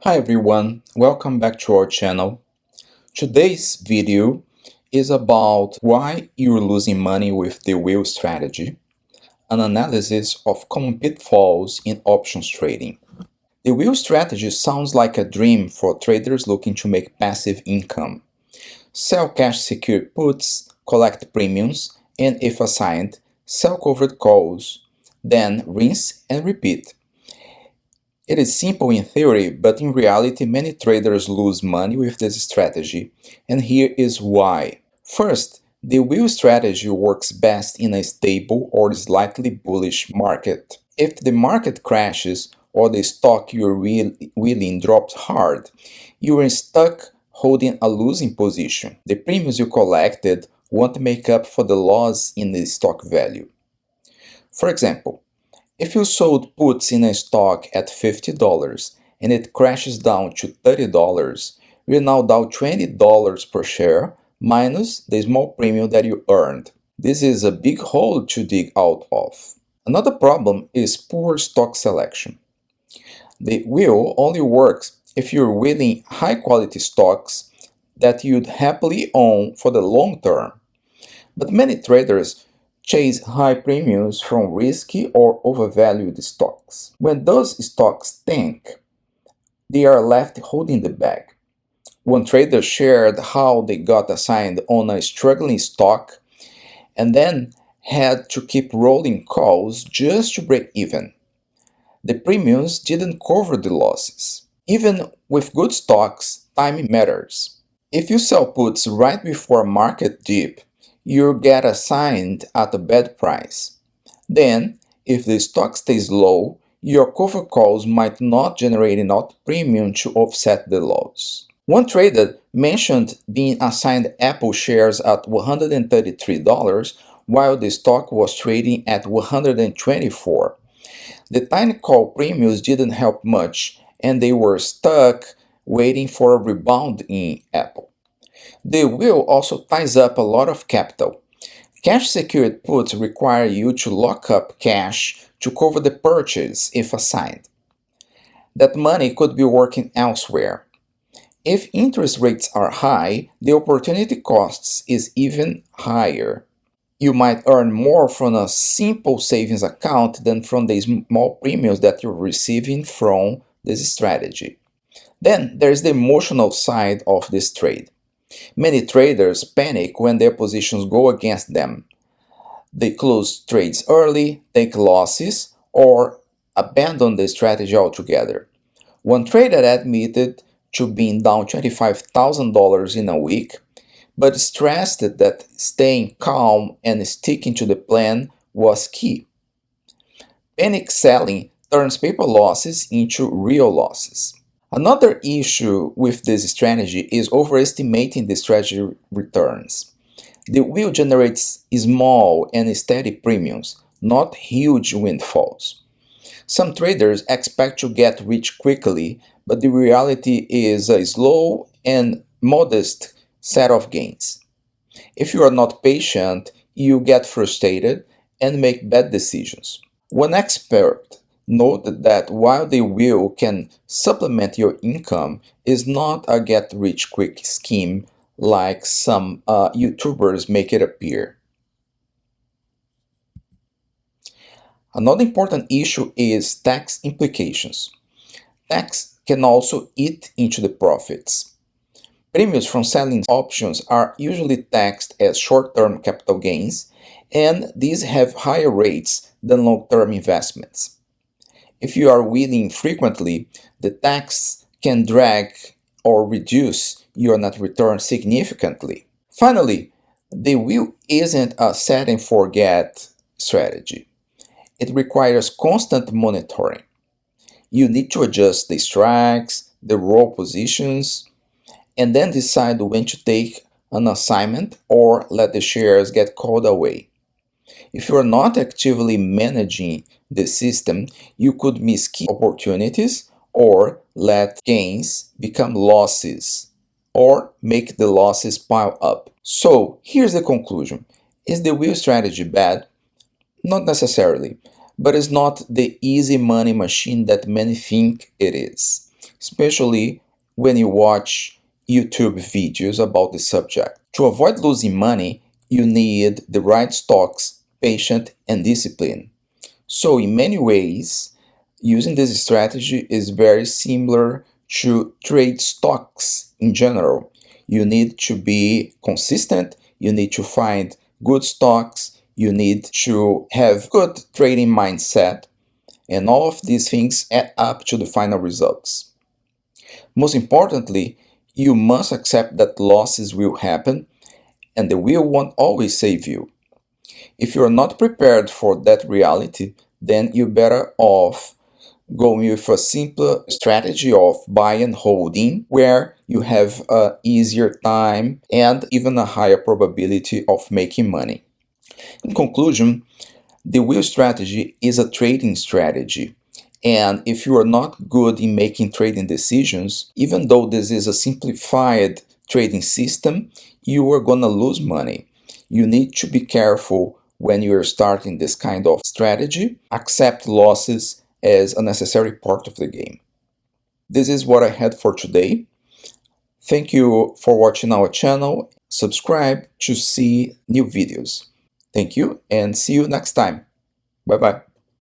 Hi everyone, welcome back to our channel. Today's video is about why you're losing money with the wheel strategy, an analysis of common pitfalls in options trading. The wheel strategy sounds like a dream for traders looking to make passive income. Sell cash secured puts, collect premiums, and if assigned, sell covered calls, then rinse and repeat. It is simple in theory, but in reality, many traders lose money with this strategy, and here is why. First, the wheel strategy works best in a stable or slightly bullish market. If the market crashes or the stock you're wheeling drops hard, you are stuck holding a losing position. The premiums you collected won't make up for the loss in the stock value. For example, if you sold puts in a stock at $50 and it crashes down to $30, you're now down $20 per share minus the small premium that you earned. This is a big hole to dig out of. Another problem is poor stock selection. The wheel only works if you're wheeling high quality stocks that you'd happily own for the long term. But many traders chase high premiums from risky or overvalued stocks. When those stocks tank, they are left holding the bag. One trader shared how they got assigned on a struggling stock and then had to keep rolling calls just to break even. The premiums didn't cover the losses. Even with good stocks, timing matters. If you sell puts right before a market dip, you get assigned at a bad price. Then, if the stock stays low, your cover calls might not generate enough premium to offset the loss. One trader mentioned being assigned Apple shares at $133 while the stock was trading at $124. The tiny call premiums didn't help much, and they were stuck waiting for a rebound in Apple. The wheel also ties up a lot of capital. Cash secured puts require you to lock up cash to cover the purchase if assigned. That money could be working elsewhere. If interest rates are high, the opportunity costs is even higher. You might earn more from a simple savings account than from the small premiums that you're receiving from this strategy. Then there's the emotional side of this trade. Many traders panic when their positions go against them. They close trades early, take losses, or abandon the strategy altogether. One trader admitted to being down $25,000 in a week, but stressed that staying calm and sticking to the plan was key. Panic selling turns paper losses into real losses. Another issue with this strategy is overestimating the strategy returns. The wheel generates small and steady premiums, not huge windfalls. Some traders expect to get rich quickly, but the reality is a slow and modest set of gains. If you are not patient, you get frustrated and make bad decisions. One expert noted that while the wheel can supplement your income, is not a get-rich-quick scheme like some YouTubers make it appear. Another important issue is tax implications. Tax can also eat into the profits. Premiums from selling options are usually taxed as short-term capital gains, and these have higher rates than long-term investments. If you are wheeling frequently, the tax can drag or reduce your net return significantly. Finally, the wheel isn't a set and forget strategy. It requires constant monitoring. You need to adjust the strikes, the roll positions, and then decide when to take an assignment or let the shares get called away. If you are not actively managing the system, you could miss key opportunities or let gains become losses or make the losses pile up. So here's the conclusion. Is the wheel strategy bad? Not necessarily, but it's not the easy money machine that many think it is. especially when you watch YouTube videos about the subject. To avoid losing money, you need the right stocks, patience, and discipline. So, in many ways, using this strategy is very similar to trade stocks in general. You need to be consistent, you need to find good stocks, you need to have good trading mindset, and all of these things add up to the final results. Most importantly, you must accept that losses will happen and the wheel won't always save you. If you're not prepared for that reality, then you're better off going with a simpler strategy of buy and holding, where you have an easier time and even a higher probability of making money. In conclusion, the wheel strategy is a trading strategy. And if you are not good in making trading decisions, even though this is a simplified trading system, you are going to lose money. You need to be careful when you are starting this kind of strategy. Accept losses as a necessary part of the game. This is what I had for today. Thank you for watching our channel. Subscribe to see new videos. Thank you and see you next time. Bye bye.